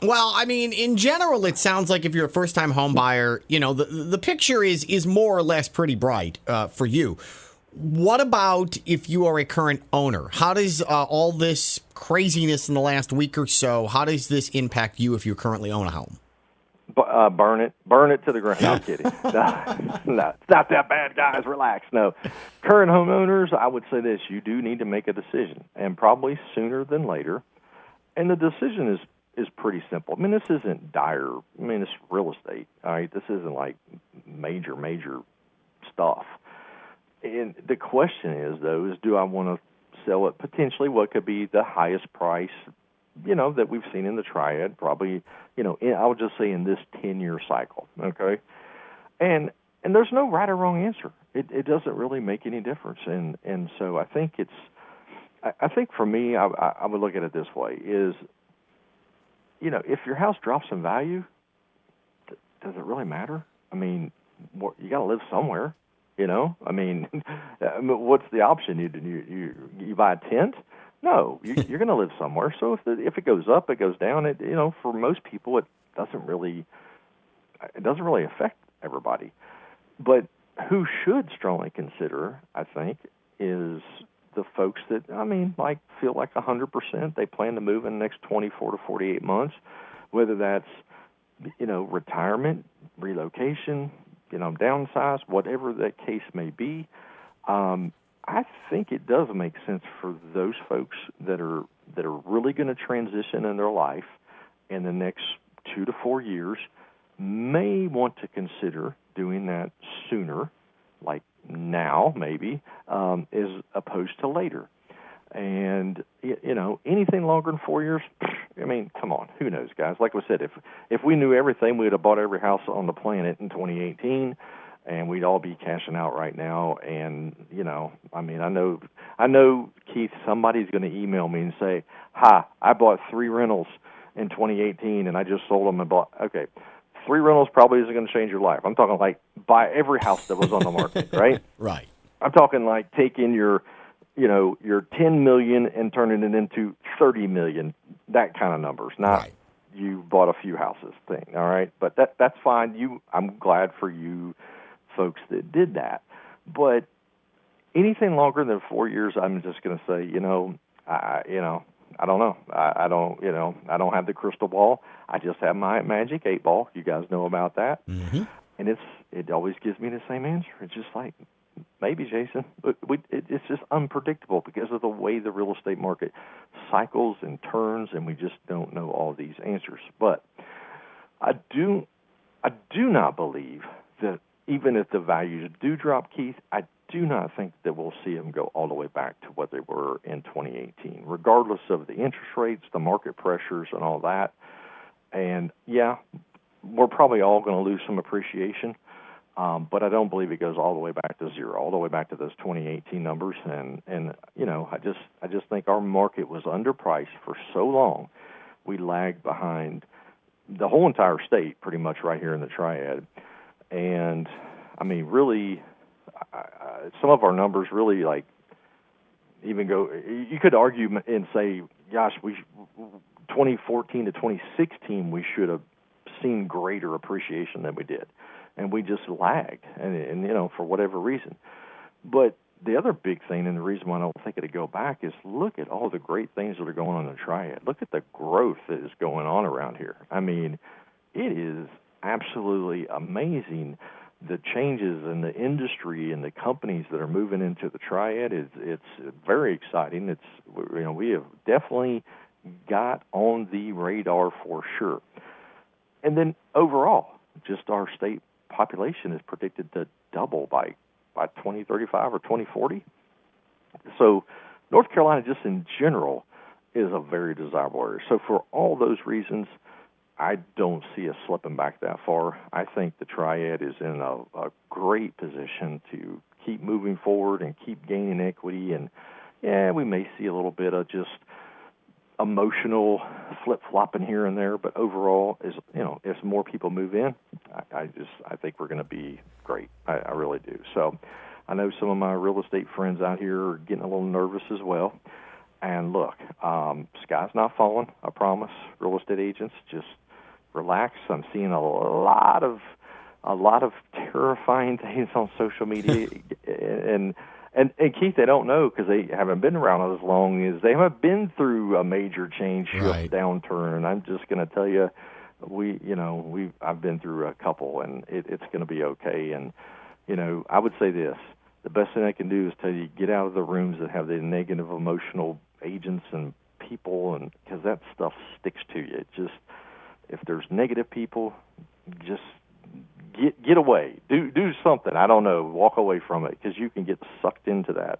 Well, I mean, in general, it sounds like if you're a first-time home buyer, the picture is more or less pretty bright for you. What about if you are a current owner? How does all this craziness in the last week or so, how does this impact you if you currently own a home? Burn it to the ground. No, I'm kidding. No, it's not that bad, guys. Relax. No, current homeowners, I would say this: you do need to make a decision, and probably sooner than later. And the decision is pretty simple. I mean, this isn't dire. I mean, it's real estate. All right, this isn't like major stuff. And the question is, though, do I want to sell it potentially what could be the highest price, that we've seen in the Triad, probably, I would just say in this 10-year cycle, okay? And there's no right or wrong answer. It doesn't really make any difference. And so I think I think for me, I would look at it this way, is, if your house drops in value, does it really matter? I mean, you got to live somewhere. I mean, what's the option? You buy a tent? No, you're going to live somewhere. So if it goes up, it goes down. For most people, it doesn't really affect everybody. But who should strongly consider, I think, is the folks that feel like 100%. They plan to move in the next 24 to 48 months, whether that's retirement, relocation, downsize, whatever that case may be. I think it does make sense for those folks that are really going to transition in their life in the next 2 to 4 years, may want to consider doing that sooner, like now maybe, as opposed to later. And, anything longer than 4 years, I mean, come on, who knows, guys? Like we said, if we knew everything, we would have bought every house on the planet in 2018, and we'd all be cashing out right now. And, I know, Keith, somebody's going to email me and say, hi, I bought 3 rentals in 2018, and I just sold them and bought, okay, 3 rentals probably isn't going to change your life. I'm talking like buy every house that was on the market, right? Right. I'm talking like taking your 10 million and turning it into 30 million, that kind of numbers, not right. You bought a few houses thing, all right? But that's fine. I'm glad for you folks that did that. But anything longer than 4 years, I'm just going to say, I don't know. I don't have the crystal ball. I just have my magic 8 ball. You guys know about that. Mm-hmm. And it always gives me the same answer. It's just like, maybe, Jason. It's just unpredictable because of the way the real estate market cycles and turns, and we just don't know all these answers. But I do not believe that even if the values do drop, Keith, I do not think that we'll see them go all the way back to what they were in 2018, regardless of the interest rates, the market pressures, and all that. And, yeah, we're probably all going to lose some appreciation. But I don't believe it goes all the way back to zero, all the way back to those 2018 numbers. And I just think our market was underpriced for so long. We lagged behind the whole entire state, pretty much right here in the Triad. And I mean, really, some of our numbers really like even go. You could argue and say, gosh, 2014 to 2016, we should have seen greater appreciation than we did. And we just lagged, and for whatever reason. But the other big thing, and the reason why I don't think it'll go back, is look at all the great things that are going on in the Triad. Look at the growth that is going on around here. I mean, it is absolutely amazing, the changes in the industry and the companies that are moving into the Triad. It's very exciting. We have definitely got on the radar for sure. And then overall, just our state population is predicted to double by 2035 or 2040. So North Carolina, just in general, is a very desirable area. So for all those reasons, I don't see us slipping back that far. I think the Triad is in a great position to keep moving forward and keep gaining equity. And, yeah, we may see a little bit of just emotional flip-flopping here and there, but overall, as more people move in, I think we're going to be great. I really do. So I know some of my real estate friends out here are getting a little nervous as well. And look, sky's not falling, I promise. Real estate agents, just relax. I'm seeing a lot of terrifying things on social media, and Keith, they don't know because they haven't been around as long as they haven't been through a major change, shift, downturn. And I'm just going to tell you, I've been through a couple, and it's going to be okay. And I would say this: the best thing I can do is tell you, get out of the rooms that have the negative emotional agents and people, and because that stuff sticks to you. It just, if there's negative people, just get away. Do something. I don't know. Walk away from it because you can get sucked into that.